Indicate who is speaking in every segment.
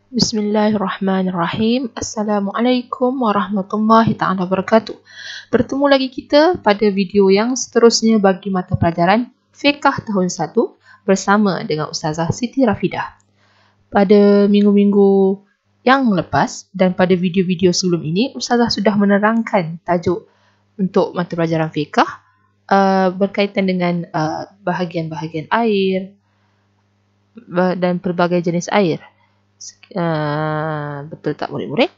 Speaker 1: Bismillahirrahmanirrahim. Assalamualaikum warahmatullahi ta'ala wabarakatuh. Bertemu lagi kita pada video yang seterusnya bagi mata pelajaran Fiqh tahun 1 bersama dengan Ustazah Siti Rafidah. Pada minggu-minggu yang lepas dan pada video-video sebelum ini, Ustazah sudah menerangkan tajuk untuk mata pelajaran Fiqh berkaitan dengan bahagian-bahagian air dan pelbagai jenis air. Betul tak murid-murid?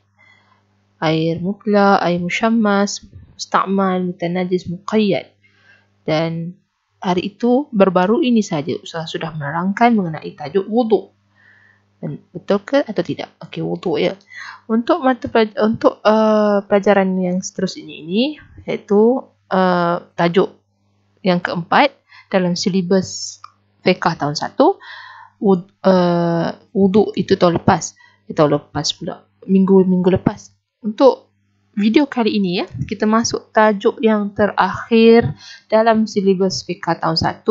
Speaker 1: Air mutlak, air musyammas, musta'mal, mutanajis, muqayyad. Dan hari itu baru ini saja Ustaz sudah menerangkan mengenai tajuk wuduk. Dan betul ke atau tidak? Okey, wuduk ya. Untuk pelajaran yang seterusnya ini iaitu tajuk yang keempat dalam silibus Fiqh tahun 1. Wuduk itu tahun lepas pula, minggu lepas. Untuk video kali ini kita masuk tajuk yang terakhir dalam silibus Fiqh tahun 1,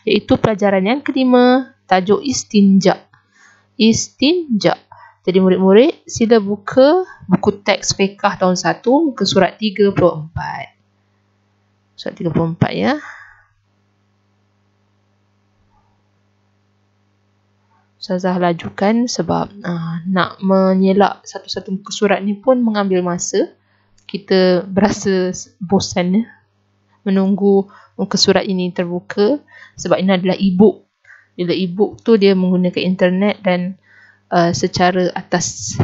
Speaker 1: iaitu pelajaran yang kelima, tajuk istinja. Jadi murid-murid sila buka buku teks Fiqh tahun 1, muka surat 34. Surat 34 ya. Ustazah lajukan sebab nak menyelak satu-satu muka surat ni pun mengambil masa. Kita berasa bosan menunggu muka surat ini terbuka sebab ini adalah e-book. Bila e-book tu dia menggunakan internet dan secara atas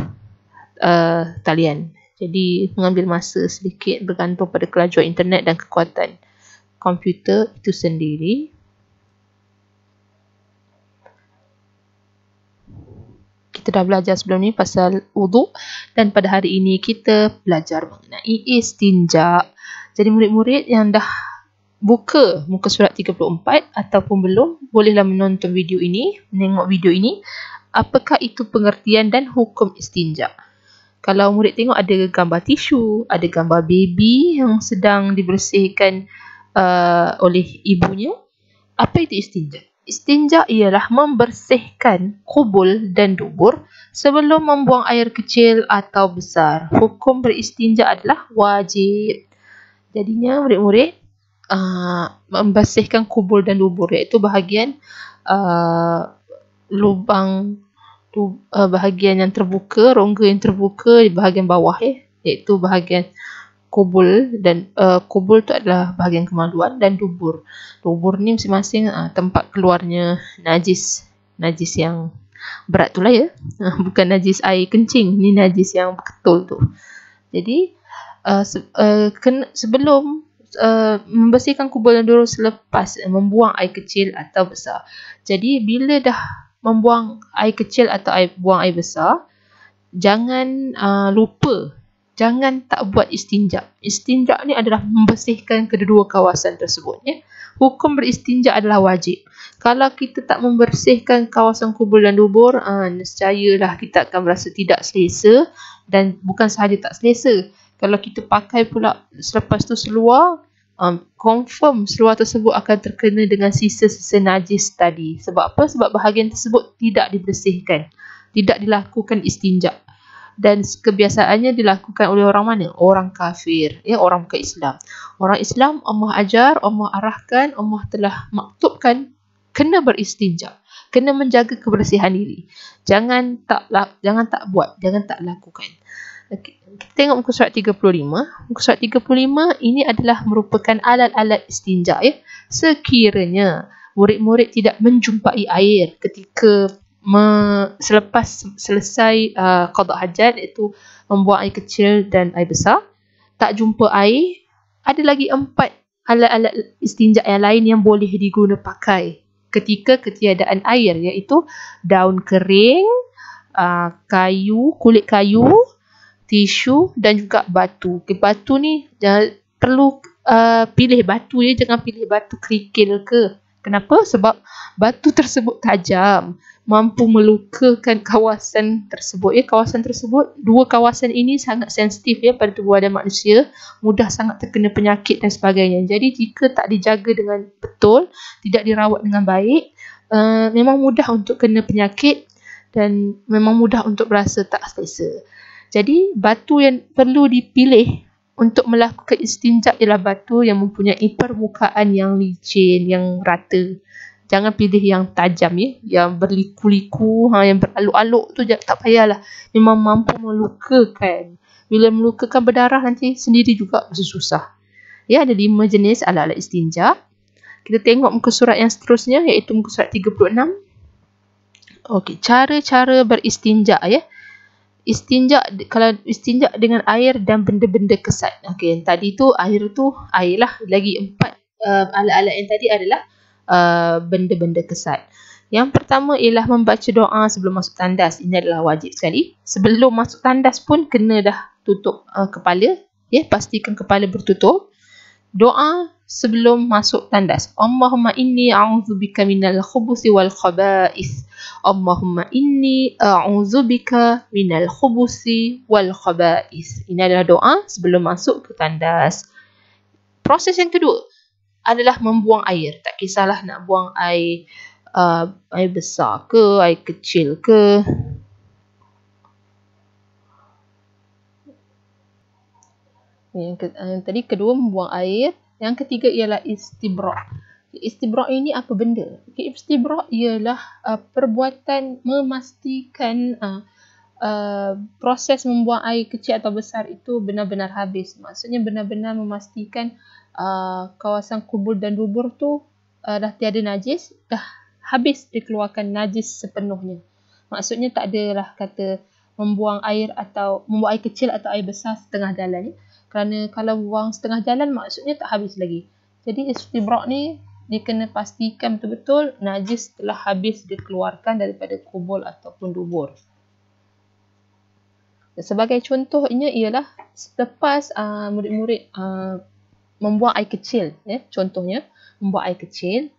Speaker 1: talian. Jadi mengambil masa sedikit bergantung pada kelajuan internet dan kekuatan komputer itu sendiri. Kita dah belajar sebelum ni pasal wuduk dan pada hari ini kita belajar mengenai istinja. Jadi murid-murid yang dah buka muka surat 34 ataupun belum, bolehlah menonton video ini, menengok video ini. Apakah itu pengertian dan hukum istinja? Kalau murid tengok ada gambar tisu, ada gambar baby yang sedang dibersihkan oleh ibunya. Apa itu istinja? Istinja ialah membersihkan kubul dan dubur sebelum membuang air kecil atau besar. Hukum beristinja adalah wajib. Jadinya murid-murid membersihkan kubul dan dubur, iaitu bahagian lubang bahagian yang terbuka, rongga yang terbuka di bahagian bawah iaitu bahagian kubul. Dan kubul tu adalah bahagian kemaluan, dan dubur ni masing-masing tempat keluarnya najis yang berat tu lah ya. Bukan najis air kencing, ni najis yang betul tu. Jadi sebelum membersihkan kubul dan dubur selepas membuang air kecil atau besar. Jadi bila dah membuang air kecil atau buang air besar, jangan lupa, jangan tak buat istinja. Istinja ni adalah membersihkan kedua kawasan tersebut ya. Hukum beristinja adalah wajib. Kalau kita tak membersihkan kawasan kubul dan dubur, nescayalah kita akan merasa tidak selesa. Dan bukan sahaja tak selesa, kalau kita pakai pula selepas tu seluar, confirm seluar tersebut akan terkena dengan sisa-sisa najis tadi. Sebab apa? Sebab bahagian tersebut tidak dibersihkan, tidak dilakukan istinja. Dan kebiasaannya dilakukan oleh orang mana? Orang kafir, ya, orang bukan Islam. Orang Islam Allah ajar, Allah arahkan, Allah telah maktubkan kena beristinja, kena menjaga kebersihan diri. Jangan tak buat, jangan tak lakukan. Okay. Kita tengok muka surat 35. Muka surat 35 ini adalah merupakan alat-alat istinja ya. Sekiranya murid-murid tidak menjumpai air ketika selepas selesai qada hajat, iaitu membuang air kecil dan air besar, tak jumpa air, ada lagi 4 alat-alat istinja yang lain yang boleh diguna pakai ketika ketiadaan air, iaitu daun kering, kulit kayu, tisu dan juga batu. Batu ni perlu pilih batu ya, jangan pilih batu kerikil ke. Kenapa? Sebab batu tersebut tajam, mampu melukakan kawasan tersebut ya. Kawasan tersebut, dua kawasan ini sangat sensitif ya pada tubuh badan manusia, mudah sangat terkena penyakit dan sebagainya. Jadi jika tak dijaga dengan betul, tidak dirawat dengan baik, memang mudah untuk kena penyakit dan memang mudah untuk berasa tak selesa. Jadi batu yang perlu dipilih untuk melakukan istinja ialah batu yang mempunyai permukaan yang licin, yang rata. Jangan pilih yang tajam ya, yang berliku-liku, yang beraluk-aluk tu tak payahlah. Memang mampu melukakan. Bila melukakan berdarah nanti sendiri juga susah. Ya, ada 5 jenis alat-alat istinja. Kita tengok muka surat yang seterusnya, iaitu muka surat 36. Okey, cara-cara beristinja ya. Istinja, kalau istinja dengan air dan benda-benda kesat. Okey, yang tadi tu air lah. Lagi 4 alat-alat yang tadi adalah benda-benda kesat. Yang pertama ialah membaca doa sebelum masuk tandas. Ini adalah wajib sekali. Sebelum masuk tandas pun kena dah tutup kepala. Ya, pastikan kepala bertutup. Doa sebelum masuk tandas. Allahumma inni a'udzubika minal khubuthi wal khaba'ith. Allahumma inni a'udzubika minal khubuthi wal khaba'ith. Ini adalah doa sebelum masuk ke tandas. Proses yang kedua adalah membuang air. Tak kisahlah nak buang air besar ke, air kecil ke. Yang tadi kedua membuang air. Yang ketiga ialah istibra'. Istibra' ini apa benda? Istibra' ialah perbuatan memastikan proses membuang air kecil atau besar itu benar-benar habis. Maksudnya benar-benar memastikan kawasan kubul dan dubur tu dah tiada najis, dah habis dikeluarkan najis sepenuhnya. Maksudnya tak adalah kata membuang air kecil atau air besar setengah jalan ya. Kerana kalau buang setengah jalan maksudnya tak habis lagi. Jadi istibra' ni dia kena pastikan betul-betul najis telah habis dikeluarkan daripada kubul ataupun dubur. Sebagai contohnya ialah selepas murid-murid membuang air kecil. Ya, contohnya membuang air kecil,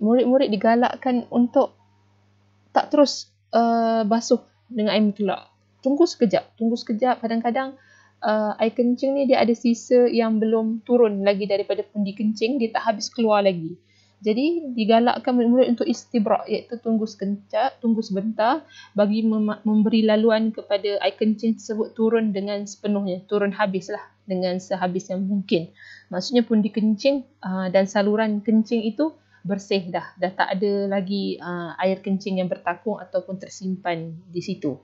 Speaker 1: murid-murid digalakkan untuk tak terus basuh dengan air mutlak. Tunggu sekejap. Kadang-kadang air kencing ni dia ada sisa yang belum turun lagi daripada pundi kencing, dia tak habis keluar lagi. Jadi digalakkan murid-murid untuk istibra', iaitu tunggu sebentar bagi memberi laluan kepada air kencing tersebut turun dengan sepenuhnya, turun habislah dengan sehabis yang mungkin. Maksudnya pundi kencing dan saluran kencing itu bersih dah tak ada lagi air kencing yang bertakung ataupun tersimpan di situ.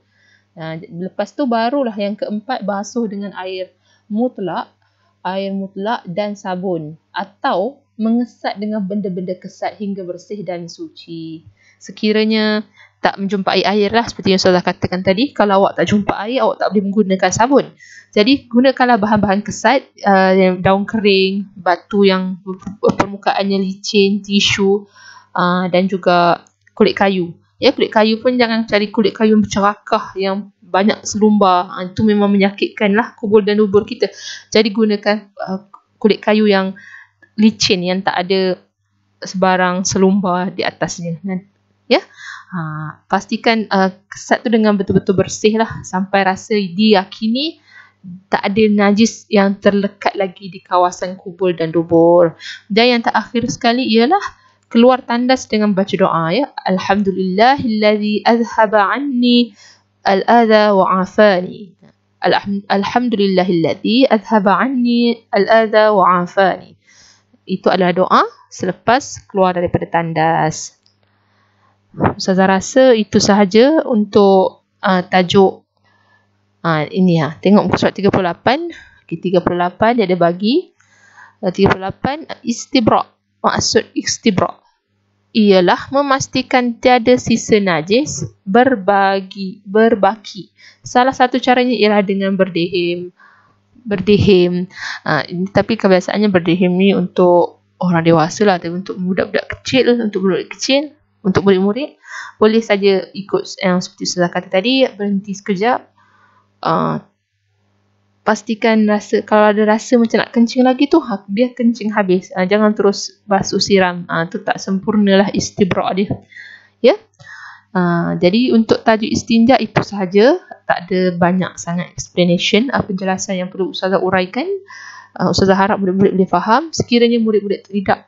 Speaker 1: Lepas tu barulah yang keempat, basuh dengan air mutlak dan sabun atau mengesat dengan benda-benda kesat hingga bersih dan suci. Sekiranya tak menjumpai air lah, seperti yang Ustazah katakan tadi, kalau awak tak jumpa air, awak tak boleh menggunakan sabun. Jadi gunakanlah bahan-bahan kesat, daun kering, batu yang permukaannya licin, tisu dan juga kulit kayu. Ya, kulit kayu pun jangan cari kulit kayu yang bercerakah, yang banyak selumbar. Itu memang menyakitkan lah kubur dan dubur kita. Jadi gunakan kulit kayu yang licin, yang tak ada sebarang selumbar di atasnya. Ya, pastikan kesat tu dengan betul-betul bersih lah, sampai rasa diyakini tak ada najis yang terlekat lagi di kawasan kubur dan dubur. Dan yang terakhir sekali ialah keluar tandas dengan baca doa ya. Alhamdulillahilladzi azhaba anni al-adha wa afani. Alhamdulillahilladzi azhaba anni al-adha wa afani. Itu adalah doa selepas keluar daripada tandas. Ustazah rasa itu sahaja untuk tajuk ini ya. Tengok muka surat 38. Okay, 38 dia ada bagi 38 istibra'. Maksud istibra' ialah memastikan tiada sisa najis berbaki. Salah satu caranya ialah dengan berdehim. Tapi kebiasaannya berdehim ni untuk orang dewasa lah, tapi untuk budak-budak kecil, untuk murid-murid boleh saja ikut yang seperti saya kata tadi, berhenti sekejap, pastikan kalau ada rasa macam nak kencing lagi tu, biar kencing habis. Jangan terus basuh siram. Tu tak sempurnalah istibra' dia. Ya. Jadi untuk tajuk istinja itu sahaja. Tak ada banyak sangat explanation, penjelasan yang perlu Ustazah uraikan. Ustazah harap murid-murid boleh faham. Sekiranya murid-murid tidak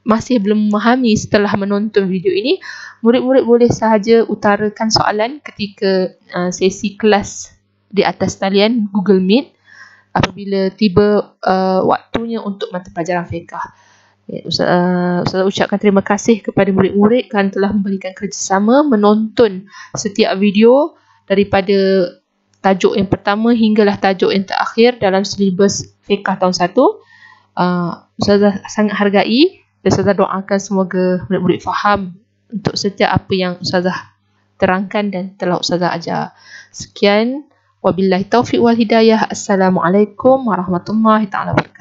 Speaker 1: masih belum memahami setelah menonton video ini, murid-murid boleh sahaja utarakan soalan ketika sesi kelas di atas talian Google Meet apabila tiba waktunya untuk mata pelajaran fiqh. Ustazah ucapkan terima kasih kepada murid-murid kerana telah memberikan kerjasama menonton setiap video daripada tajuk yang pertama hinggalah tajuk yang terakhir dalam silibus fiqh tahun 1. Ustazah sangat hargai dan Ustazah doakan semoga murid-murid faham untuk setiap apa yang Ustazah terangkan dan telah Ustazah ajar. Sekian, wabillahi taufiq wal hidayah. Assalamualaikum warahmatullahi taala wabarakatuh.